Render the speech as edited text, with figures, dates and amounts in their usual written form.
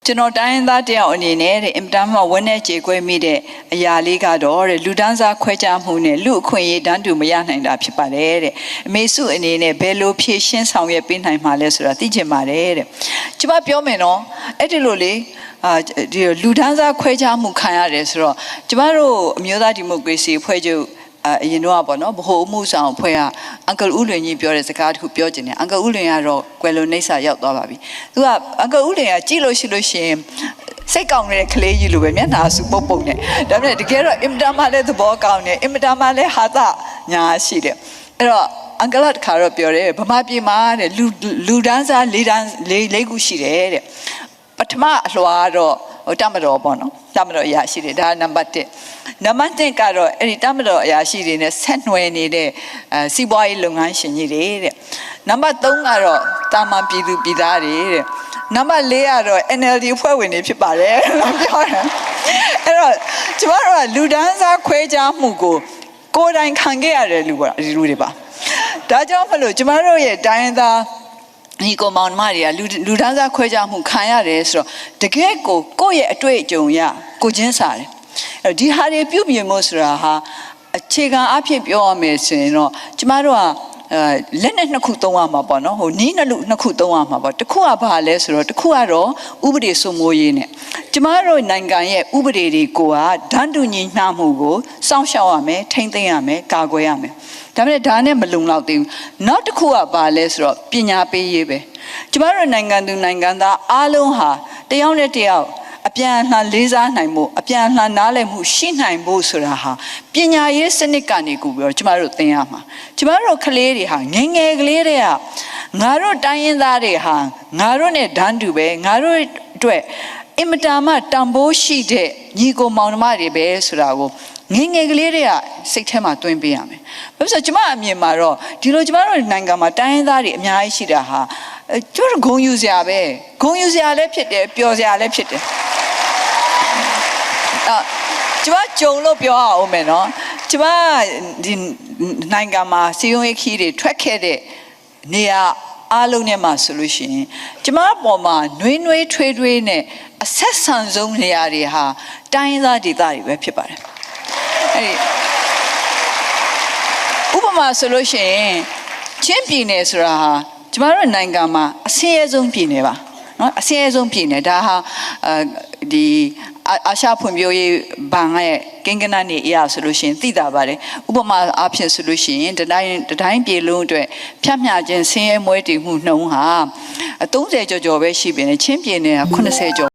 ကျွန်တော်တိုင်းသားတယောက်အနေနဲ့တဲ့အင်တာမှာဝန်းနဲ့ကြေကွဲမိတဲ့အရာလေးကတော့တဲ့လူဒန်းစားခွဲခြားမှုနဲ့လူအခွင့်အရေးတန်းတူမရနိုင်တာဖြစ်ပါတယ်တဲ့အမေစုအနေနဲ့ဘယ်လိုဖြည့်ရှင်းဆောင်ရွက်ပေးနိုင်မှာလဲဆိုတာသိချင်ပါတယ်တဲ့ကျွန်မပြောမယ်နော်အဲ့ဒီလိုလေဒီလူဒန်းစားခွဲခြားမှုခံရတယ်ဆိုတော့ကျွန်မတို့အမျိုးသားဒီမိုကရေစီအဖွဲ့ချုပ်အရင်တော့ပေါ့နော်ဗဟိုအမှုဆောင်အဖွဲ့ကအန်ကယ်ဦးလွင်ကြီးပြောတဲ့စကားတစ်ခုပြောချင်တယ်အန်ကယ်ဦးလွင်ကတော့ကွယ်လွန်နေစာရောက်သွားပါပြီသူကအန်ကယ်ဦးလွင်ကကြည့်လို့ရှိလို့ရှင်စိတ်ကောင်းတဲ့ကလေးကြီးလိုပဲမျက်နှာဆူပုတ်ပုတ်နဲ့ဒါပေမဲ့တကယ်တော့အင်မတန်မှလည်းသဘောကောင်းတယ်အင်မတန်မှလည်းဟာသညာရှိတယ်အဲ့တော့အန်ကလတ်ခါတော့ပြောတယ်ဗမာပြည်မှာတဲ့လူဒန်းစား၄ခုရှိတယ်တဲ့ပထမအလွှာတော့တမတော်ပေါ့နော်တမတော်အရာရှိတယ်ဒါနံပါတ်1နံပါတ်2ကတော့အဲ့ဒီတမတော်အရာရှိတွေနဲ့ဆက်နွယ်နေတဲ့စီးပွားရေးလုပ်ငန်းရှင်ကြီးတွေတဲ့နံပါတ်3ကတော့တာမန်ပြည်သူပြည်သားတွေတဲ့နံပါတ်4ကတော့ NLD အဖွဲ့ဝင်တွေဖြစ်ပါတယ်လို့ပြောတယ်အဲ့တော့ကျမတို့ကလူဒန်းစားခွဲခြားမှုကိုကိုယ်တိုင်ခံခဲ့ရတယ်လူတွေပါဒါကြောင့်မလို့ကျမတို့ရဲ့တိုင်းသားဒီကောင်မောင်မတွေကလူဒန်းစားခွဲခြားမှုခံရတယ်ဆိုတော့တကယ်ကိုယ့်ရဲ့အတွေ့အကြုံရကိုချင်းစားတယ်ဒီဟာတွေပြုပြင်မှုဆိုတာဟာအခြေခံအဖြစ်ပြောရမယ်ဆိုရင်တော့ကျမတို့ကလက်နဲ့နှစ်ခုသုံးရမှာပေါ့နော်ဟိုနီးနှစ်ခုသုံးရမှာပေါ့တစ်ခုကဘာလဲဆိုတော့တစ်ခုကတော့ဥပဒေစိုးမိုးရေးနဲ့ကျမတို့နိုင်ငံရဲ့ဥပဒေတွေကိုကဒန်းတူညီမျှမှုကိုစောင့်ရှောက်ရမယ်ထိန်းသိမ်းရမယ်ကာကွယ်ရမယ်ဒါပေမဲ့ဒါနဲ့မလုံလောက်သေးဘူးနောက်တစ်ခုကဘာလဲဆိုတော့ပညာပေးရေးပဲကျမတို့နိုင်ငံသူနိုင်ငံသားအားလုံးဟာတယောက်နဲ့တယောက်အပြန်အလှန်လေးစားနိုင်မှုအပြန်အလှန်နားလည်မှုရှိနိုင်ဖို့ဆိုတာဟာပညာရေးစနစ်ကနေကူပြီးတော့ကျမတို့သင်ရမှာကျမတို့ကလေးတွေဟာငယ်ငယ်ကလေးတွေကငါတို့တိုင်းရင်းသားတွေဟာငါတို့နဲ့ဒန်းတူပဲငါတို့အတွက်အင်မတန်မှတန်ဖိုးရှိတဲ့ညီကိုမောင်နှမတွေပဲဆိုတာကိုငယ်ငယ်ကလေးတွေကစိတ်ထဲမှာတွင်းပေးရမယ်။ဘာလို့ဆိုကျမအမြင်မှာတော့ဒီလိုကျမတို့နိုင်ငံမှာတိုင်းရင်းသားတွေအများကြီးရှိတာဟာကျမတို့ဂုဏ်ယူစရာပဲဂုဏ်ယူစရာလည်းဖြစ်တယ်ပျော်စရာလည်းဖြစ်တယ်။ကျမကြုံလို့ပြောအောင်မယ်နော်။ကျမဒီနိုင်ငံမှာစီယုံခီးတွေထွက်ခဲ့တဲ့နေရာအားလုံးနဲ့မှာဆိုလို့ရှိရင်ကျမပေါ်မှာနှွေးထွေးနဲ့အဆက်ဆံဆုံးနေရာတွေဟာတိုင်းရင်းသားဒေသတွေပဲဖြစ်ပါတယ်။ဥပမာဆိုလို့ရှိရင်ချင်းပြည်နယ်ဆိုတာဟာကျမတို့နိုင်ငံမှာအဆင်းရဲဆုံးပြည်နယ်ပါနော်အဆင်းရဲဆုံးပြည်နယ်ဒါဟာဒီအာရှဖွံ့ဖြိုးရေးဘဏ်ရဲ့ကိန်းဂဏန်းနေအရာဆိုလို့ရှိရင်သိတာပါတယ်ဥပမာအားဖြင့်ဆိုလို့ရှိရင်တတိုင်းပြည်လုံးအတွက်ဖြတ်မြခြင်းဆင်းရဲမွဲတေမှုနှုန်းဟာ30ကျော်ပဲရှိပြီချင်းပြည်နယ်က80ကျော်